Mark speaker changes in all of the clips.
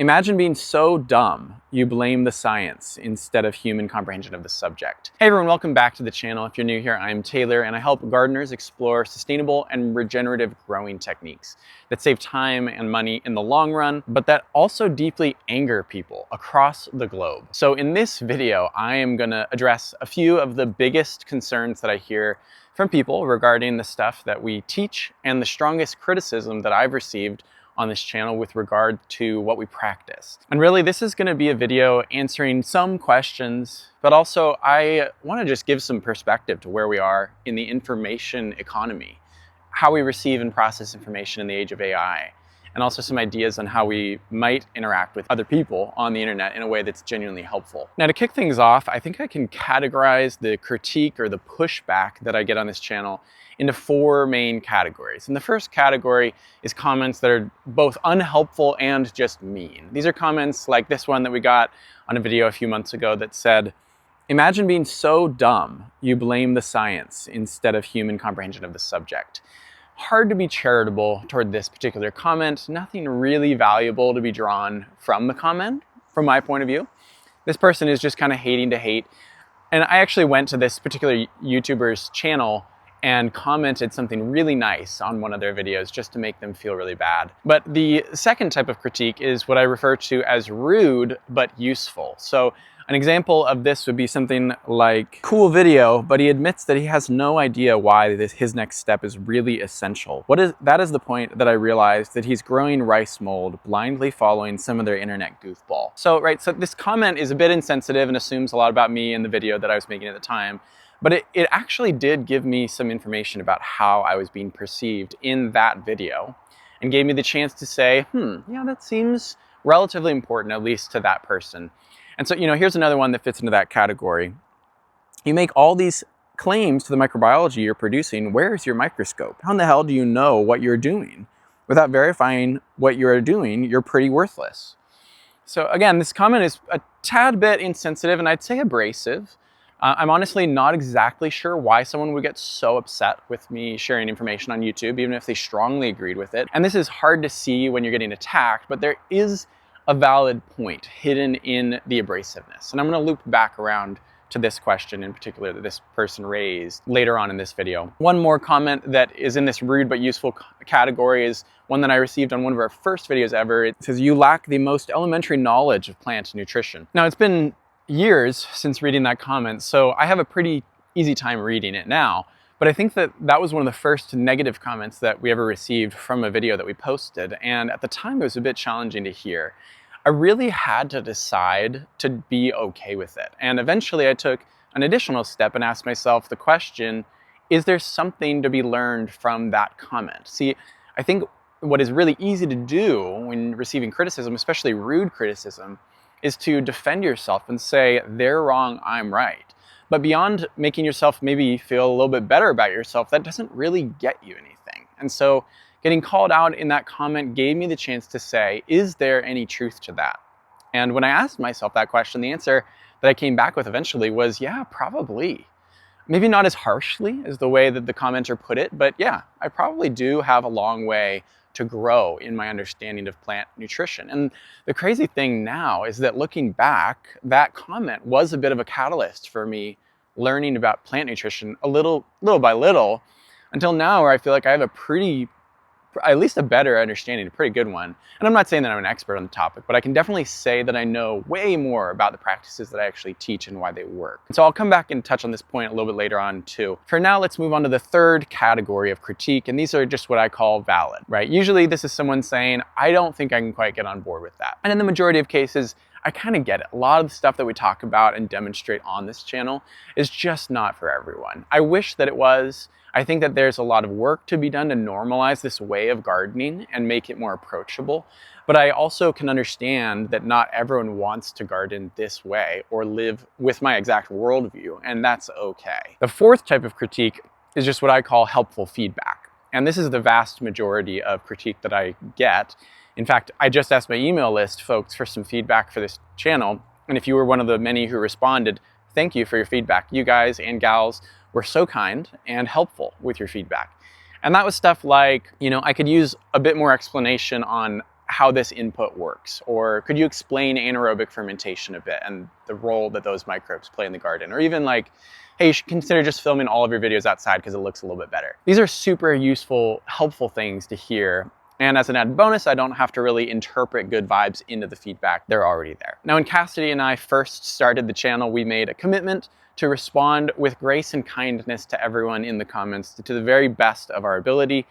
Speaker 1: Imagine being so dumb you blame the science instead of human comprehension of the subject. Hey everyone, welcome back to the channel. If you're new here, I'm Taylor and I help gardeners explore sustainable and regenerative growing techniques that save time and money in the long run, but that also deeply anger people across the globe. So in this video, I am gonna address a few of the biggest concerns that I hear from people regarding the stuff that we teach and the strongest criticism that I've received on this channel with regard to what we practice. And really, this is going to be a video answering some questions, but also I want to just give some perspective to where we are in the information economy, how we receive and process information in the age of AI, and also some ideas on how we might interact with other people on the internet in a way that's genuinely helpful. Now, to kick things off, I think I can categorize the critique or the pushback that I get on this channel into four main categories. And the first category is comments that are both unhelpful and just mean. These are comments like this one that we got on a video a few months ago that said, "Imagine being so dumb you blame the science instead of human comprehension of the subject." Hard to be charitable toward this particular comment. Nothing really valuable to be drawn from the comment, from my point of view. This person is just kind of hating to hate. And I actually went to this particular YouTuber's channel and commented something really nice on one of their videos just to make them feel really bad. But the second type of critique is what I refer to as rude but useful. So an example of this would be something like, "Cool video, but he admits that he has no idea why his next step is really essential. That is the point that I realized that he's growing rice mold, blindly following some of their internet goofball." So this comment is a bit insensitive and assumes a lot about me and the video that I was making at the time. But it actually did give me some information about how I was being perceived in that video and gave me the chance to say, yeah, that seems relatively important, at least to that person. And so, here's another one that fits into that category. You make all these claims to the microbiology you're producing. Where's your microscope? How in the hell do you know what you're doing? Without verifying what you're doing, you're pretty worthless. So again, this comment is a tad bit insensitive and I'd say abrasive. I'm honestly not exactly sure why someone would get so upset with me sharing information on YouTube, even if they strongly agreed with it. And this is hard to see when you're getting attacked, but there is a valid point hidden in the abrasiveness. And I'm going to loop back around to this question in particular that this person raised later on in this video. One more comment that is in this rude but useful category is one that I received on one of our first videos ever. It says, "You lack the most elementary knowledge of plant nutrition." Now, it's been years since reading that comment, so I have a pretty easy time reading it now. But I think that was one of the first negative comments that we ever received from a video that we posted. And at the time, it was a bit challenging to hear. I really had to decide to be okay with it. And eventually I took an additional step and asked myself the question, is there something to be learned from that comment? See, I think what is really easy to do when receiving criticism, especially rude criticism, is to defend yourself and say, they're wrong, I'm right. But beyond making yourself maybe feel a little bit better about yourself, that doesn't really get you anything. And so getting called out in that comment gave me the chance to say, is there any truth to that? And when I asked myself that question, the answer that I came back with eventually was, yeah, probably. Maybe not as harshly as the way that the commenter put it, but yeah, I probably do have a long way to grow in my understanding of plant nutrition. And the crazy thing now is that looking back, that comment was a bit of a catalyst for me learning about plant nutrition little by little, until now where I feel like I have at least a better understanding, a pretty good one. And I'm not saying that I'm an expert on the topic, but I can definitely say that I know way more about the practices that I actually teach and why they work. And so I'll come back and touch on this point a little bit later on too. For now, let's move on to the third category of critique, and these are just what I call valid, right? Usually this is someone saying, I don't think I can quite get on board with that. And in the majority of cases, I kind of get it. A lot of the stuff that we talk about and demonstrate on this channel is just not for everyone. I wish that it was. I think that there's a lot of work to be done to normalize this way of gardening and make it more approachable. But I also can understand that not everyone wants to garden this way or live with my exact worldview, and that's okay. The fourth type of critique is just what I call helpful feedback. And this is the vast majority of critique that I get. In fact, I just asked my email list folks for some feedback for this channel. And if you were one of the many who responded, thank you for your feedback. You guys and gals were so kind and helpful with your feedback. And that was stuff like, I could use a bit more explanation on how this input works? Or could you explain anaerobic fermentation a bit and the role that those microbes play in the garden? Or even like, hey, you should consider just filming all of your videos outside because it looks a little bit better. These are super useful, helpful things to hear. And as an added bonus, I don't have to really interpret good vibes into the feedback. They're already there. Now, when Cassidy and I first started the channel, we made a commitment to respond with grace and kindness to everyone in the comments to the very best of our ability.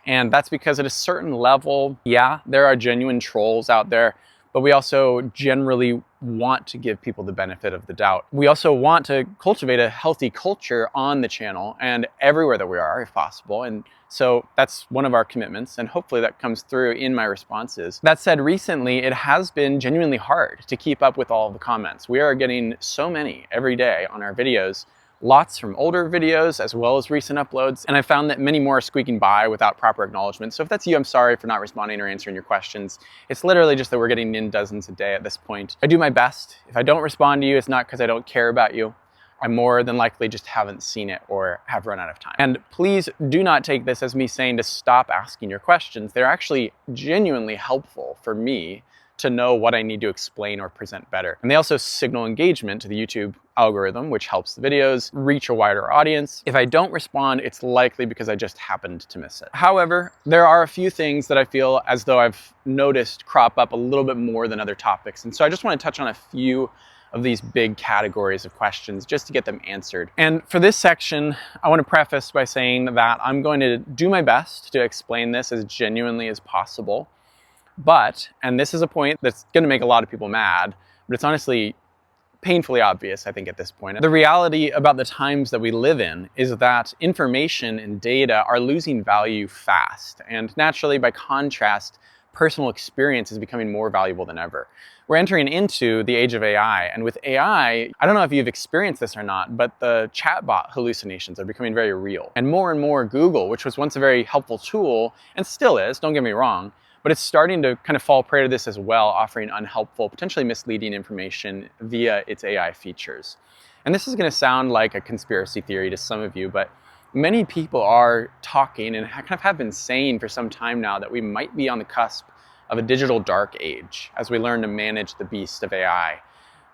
Speaker 1: And that's because at a certain level, yeah, there are genuine trolls out there, but we also generally want to give people the benefit of the doubt. We also want to cultivate a healthy culture on the channel and everywhere that we are, if possible. And so that's one of our commitments, and hopefully that comes through in my responses. That said, recently it has been genuinely hard to keep up with all of the comments. We are getting so many every day on our videos, lots from older videos as well as recent uploads, and I found that many more are squeaking by without proper acknowledgement. So if that's you, I'm sorry for not responding or answering your questions. It's literally just that we're getting in dozens a day at this point. I do my best. If I don't respond to you, it's not because I don't care about you. I more than likely just haven't seen it or have run out of time. And please do not take this as me saying to stop asking your questions. They're actually genuinely helpful for me to know what I need to explain or present better. And they also signal engagement to the YouTube algorithm, which helps the videos reach a wider audience. If I don't respond, it's likely because I just happened to miss it. However, there are a few things that I feel as though I've noticed crop up a little bit more than other topics. And so I just want to touch on a few of these big categories of questions just to get them answered. And for this section, I want to preface by saying that I'm going to do my best to explain this as genuinely as possible. But, and this is a point that's going to make a lot of people mad, but it's honestly painfully obvious, I think, at this point. The reality about the times that we live in is that information and data are losing value fast. And naturally, by contrast, personal experience is becoming more valuable than ever. We're entering into the age of AI, and with AI, I don't know if you've experienced this or not, but the chatbot hallucinations are becoming very real. And more Google, which was once a very helpful tool, and still is, don't get me wrong, but it's starting to kind of fall prey to this as well, offering unhelpful, potentially misleading information via its AI features. And this is going to sound like a conspiracy theory to some of you, but many people are talking and kind of have been saying for some time now that we might be on the cusp of a digital dark age as we learn to manage the beast of AI,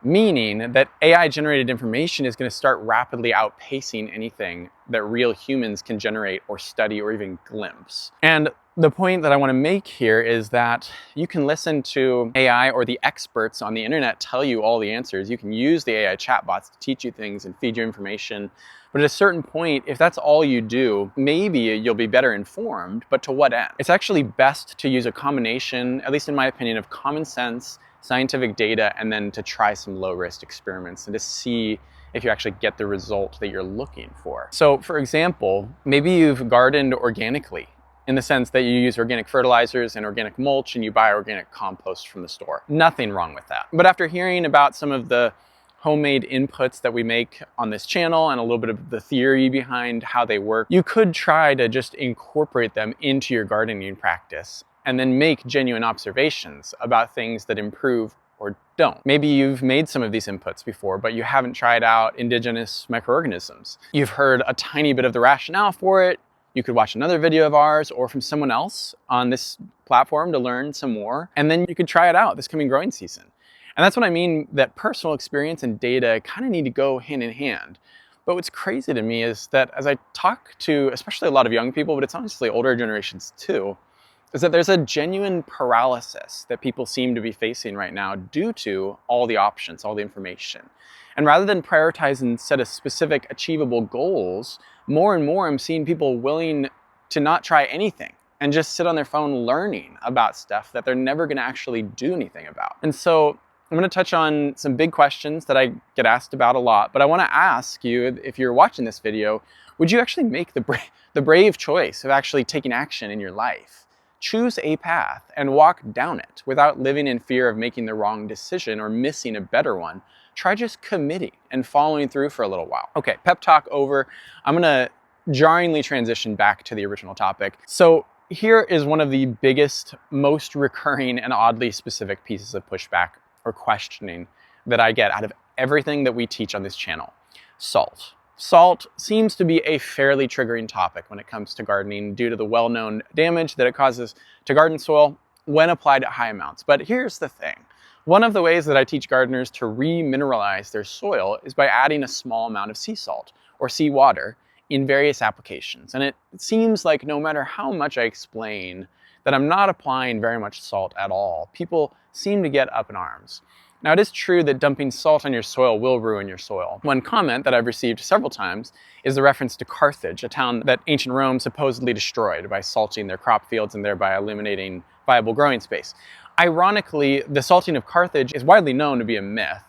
Speaker 1: meaning that AI-generated information is going to start rapidly outpacing anything that real humans can generate or study or even glimpse. And the point that I want to make here is that you can listen to AI or the experts on the internet tell you all the answers. You can use the AI chatbots to teach you things and feed you information. But at a certain point, if that's all you do, maybe you'll be better informed, but to what end? It's actually best to use a combination, at least in my opinion, of common sense, scientific data, and then to try some low-risk experiments and to see if you actually get the result that you're looking for. So for example, maybe you've gardened organically in the sense that you use organic fertilizers and organic mulch and you buy organic compost from the store. Nothing wrong with that. But after hearing about some of the homemade inputs that we make on this channel and a little bit of the theory behind how they work, you could try to just incorporate them into your gardening practice and then make genuine observations about things that improve or don't. Maybe you've made some of these inputs before, but you haven't tried out indigenous microorganisms. You've heard a tiny bit of the rationale for it. You could watch another video of ours or from someone else on this platform to learn some more, and then you could try it out this coming growing season. And that's what I mean, that personal experience and data kind of need to go hand in hand. But what's crazy to me is that as I talk to especially a lot of young people, but it's honestly older generations too, is that there's a genuine paralysis that people seem to be facing right now due to all the options, all the information. And rather than prioritize and set a specific achievable goals, more and more I'm seeing people willing to not try anything and just sit on their phone learning about stuff that they're never going to actually do anything about. And so I'm going to touch on some big questions that I get asked about a lot, but I want to ask you, if you're watching this video, would you actually make the brave choice of actually taking action in your life? Choose a path and walk down it without living in fear of making the wrong decision or missing a better one. Try just committing and following through for a little while. Okay, pep talk over. I'm going to jarringly transition back to the original topic. So here is one of the biggest, most recurring and oddly specific pieces of pushback or questioning that I get out of everything that we teach on this channel. Salt. Salt seems to be a fairly triggering topic when it comes to gardening due to the well-known damage that it causes to garden soil when applied at high amounts. But here's the thing. One of the ways that I teach gardeners to remineralize their soil is by adding a small amount of sea salt or seawater in various applications. And it seems like no matter how much I explain that I'm not applying very much salt at all, people seem to get up in arms. Now, it is true that dumping salt on your soil will ruin your soil. One comment that I've received several times is the reference to Carthage, a town that ancient Rome supposedly destroyed by salting their crop fields and thereby eliminating viable growing space. Ironically, the salting of Carthage is widely known to be a myth.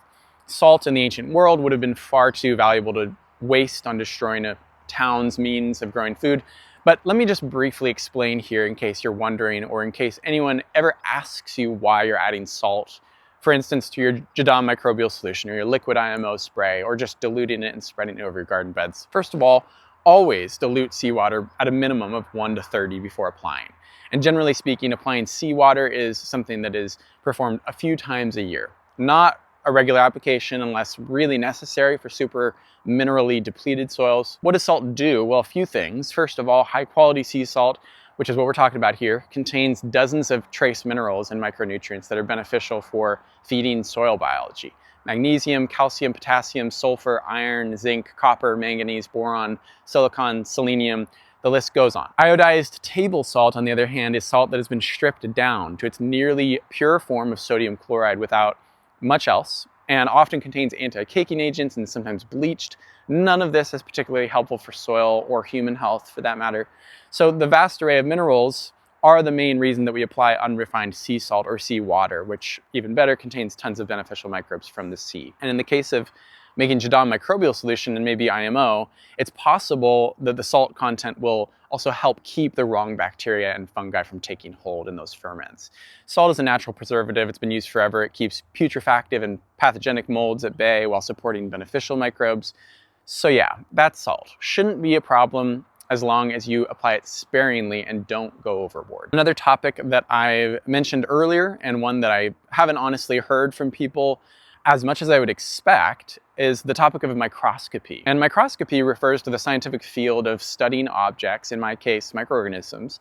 Speaker 1: Salt in the ancient world would have been far too valuable to waste on destroying a town's means of growing food. But let me just briefly explain here in case you're wondering, or in case anyone ever asks you why you're adding salt, for instance, to your Jadam microbial solution or your liquid IMO spray, or just diluting it and spreading it over your garden beds. First of all, always dilute seawater at a minimum of 1 to 30 before applying. And generally speaking, applying seawater is something that is performed a few times a year, not a regular application unless really necessary for super minerally depleted soils. What does salt do? Well, a few things. First of all, high quality sea salt, which is what we're talking about here, contains dozens of trace minerals and micronutrients that are beneficial for feeding soil biology. Magnesium, calcium, potassium, sulfur, iron, zinc, copper, manganese, boron, silicon, selenium. The list goes on. Iodized table salt, on the other hand, is salt that has been stripped down to its nearly pure form of sodium chloride without much else, and often contains anti-caking agents and sometimes bleached. None of this is particularly helpful for soil or human health for that matter. So the vast array of minerals are the main reason that we apply unrefined sea salt or seawater, which even better contains tons of beneficial microbes from the sea. And in the case of making Jadam microbial solution and maybe IMO, it's possible that the salt content will also help keep the wrong bacteria and fungi from taking hold in those ferments. Salt is a natural preservative. It's been used forever. It keeps putrefactive and pathogenic molds at bay while supporting beneficial microbes. So yeah, that's salt. Shouldn't be a problem as long as you apply it sparingly and don't go overboard. Another topic that I mentioned earlier, and one that I haven't honestly heard from people as much as I would expect, is the topic of microscopy. And microscopy refers to the scientific field of studying objects, in my case, microorganisms,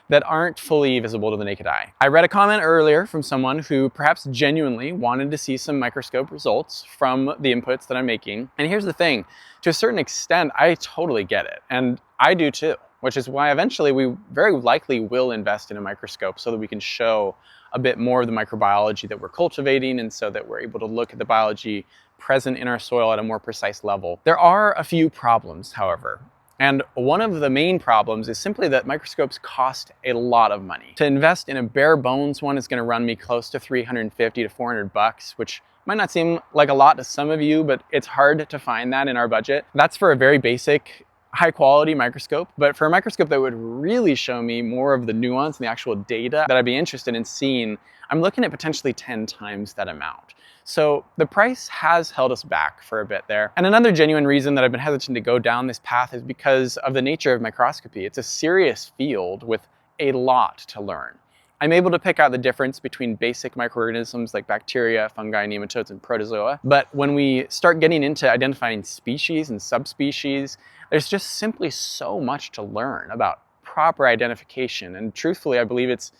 Speaker 1: that aren't fully visible to the naked eye. I read a comment earlier from someone who perhaps genuinely wanted to see some microscope results from the inputs that I'm making. And here's the thing, to a certain extent, I totally get it. And I do too, which is why eventually we very likely will invest in a microscope so that we can show a bit more of the microbiology that we're cultivating, and so that we're able to look at the biology present in our soil at a more precise level. There are a few problems, however. And one of the main problems is simply that microscopes cost a lot of money. To invest in a bare bones one is going to run me close to $350 to $400, which might not seem like a lot to some of you, but it's hard to find that in our budget. That's for a very basic, high quality microscope, but for a microscope that would really show me more of the nuance and the actual data that I'd be interested in seeing, I'm looking at potentially 10 times that amount. So the price has held us back for a bit there. And another genuine reason that I've been hesitant to go down this path is because of the nature of microscopy. It's a serious field with a lot to learn. I'm able to pick out the difference between basic microorganisms like bacteria, fungi, nematodes, and protozoa. But when we start getting into identifying species and subspecies, there's just simply so much to learn about proper identification. And truthfully, I believe it's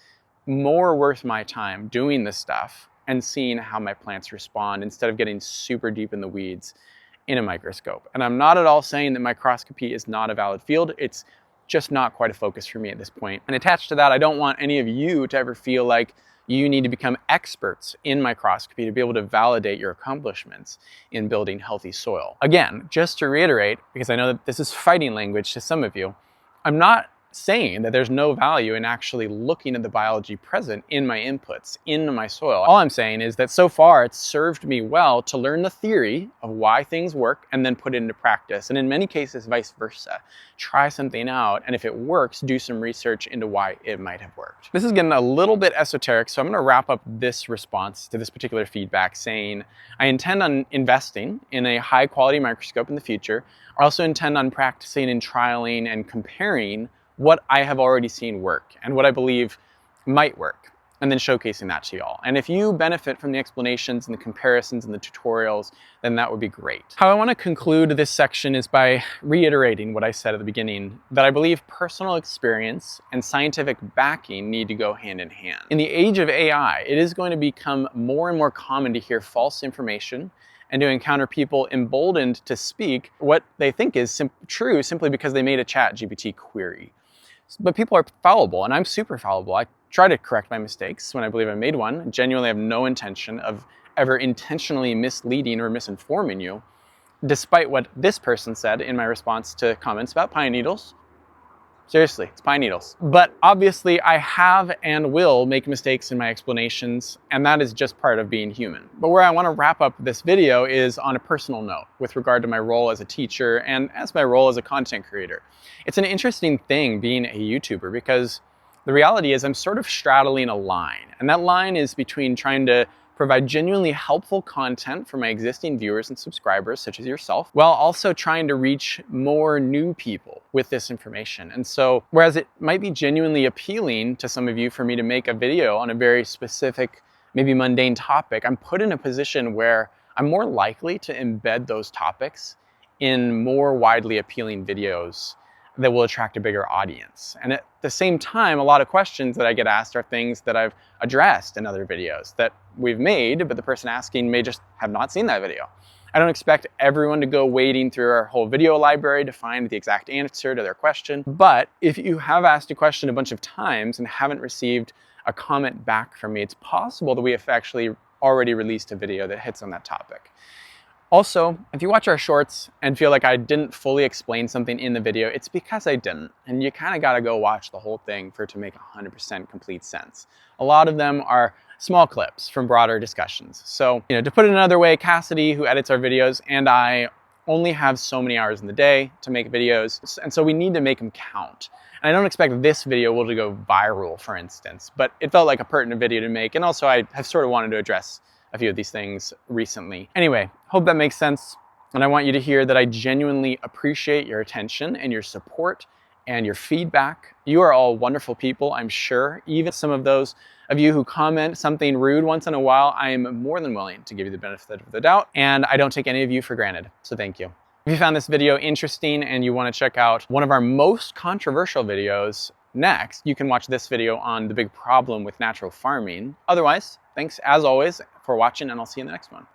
Speaker 1: more worth my time doing this stuff and seeing how my plants respond instead of getting super deep in the weeds in a microscope. And I'm not at all saying that microscopy is not a valid field. It's just not quite a focus for me at this point. And attached to that, I don't want any of you to ever feel like you need to become experts in microscopy to be able to validate your accomplishments in building healthy soil. Again, just to reiterate, because I know that this is fighting language to some of you, I'm not saying that there's no value in actually looking at the biology present in my inputs, in my soil. All I'm saying is that so far it's served me well to learn the theory of why things work and then put it into practice. And in many cases, vice versa. Try something out, and if it works, do some research into why it might have worked. This is getting a little bit esoteric, so I'm going to wrap up this response to this particular feedback saying I intend on investing in a high quality microscope in the future. I also intend on practicing and trialing and comparing what I have already seen work and what I believe might work. and then showcasing that to y'all. And if you benefit from the explanations and the comparisons and the tutorials, then that would be great. How I want to conclude this section is by reiterating what I said at the beginning, that I believe personal experience and scientific backing need to go hand in hand. In the age of AI, it is going to become more and more common to hear false information and to encounter people emboldened to speak what they think is true simply because they made a ChatGPT query. But people are fallible, and I'm super fallible. I try to correct my mistakes when I believe I made one. I genuinely have no intention of ever intentionally misleading or misinforming you, despite what this person said in my response to comments about pine needles. Seriously, it's pine needles. But obviously I have and will make mistakes in my explanations, and that is just part of being human. But where I want to wrap up this video is on a personal note with regard to my role as a teacher and as my role as a content creator. It's an interesting thing being a YouTuber because the reality is I'm sort of straddling a line, and that line is between trying to provide genuinely helpful content for my existing viewers and subscribers, such as yourself, while also trying to reach more new people with this information. And so, whereas it might be genuinely appealing to some of you for me to make a video on a very specific, maybe mundane topic, I'm put in a position where I'm more likely to embed those topics in more widely appealing videos that will attract a bigger audience. And at the same time, a lot of questions that I get asked are things that I've addressed in other videos that we've made, but the person asking may just have not seen that video. I don't expect everyone to go wading through our whole video library to find the exact answer to their question. But if you have asked a question a bunch of times and haven't received a comment back from me, it's possible that we have actually already released a video that hits on that topic. Also, if you watch our shorts and feel like I didn't fully explain something in the video, it's because I didn't. And you kind of got to go watch the whole thing for it to make 100% complete sense. A lot of them are small clips from broader discussions. So, to put it another way, Cassidy, who edits our videos, and I only have so many hours in the day to make videos. And so we need to make them count. And I don't expect this video will go viral, for instance, but it felt like a pertinent video to make. And also I have sort of wanted to address a few of these things recently. Anyway, hope that makes sense. And I want you to hear that I genuinely appreciate your attention and your support and your feedback. You are all wonderful people, I'm sure. Even some of those of you who comment something rude once in a while, I am more than willing to give you the benefit of the doubt. And I don't take any of you for granted, so thank you. If you found this video interesting and you want to check out one of our most controversial videos next, you can watch this video on the big problem with natural farming. Otherwise, thanks as always for watching, and I'll see you in the next one.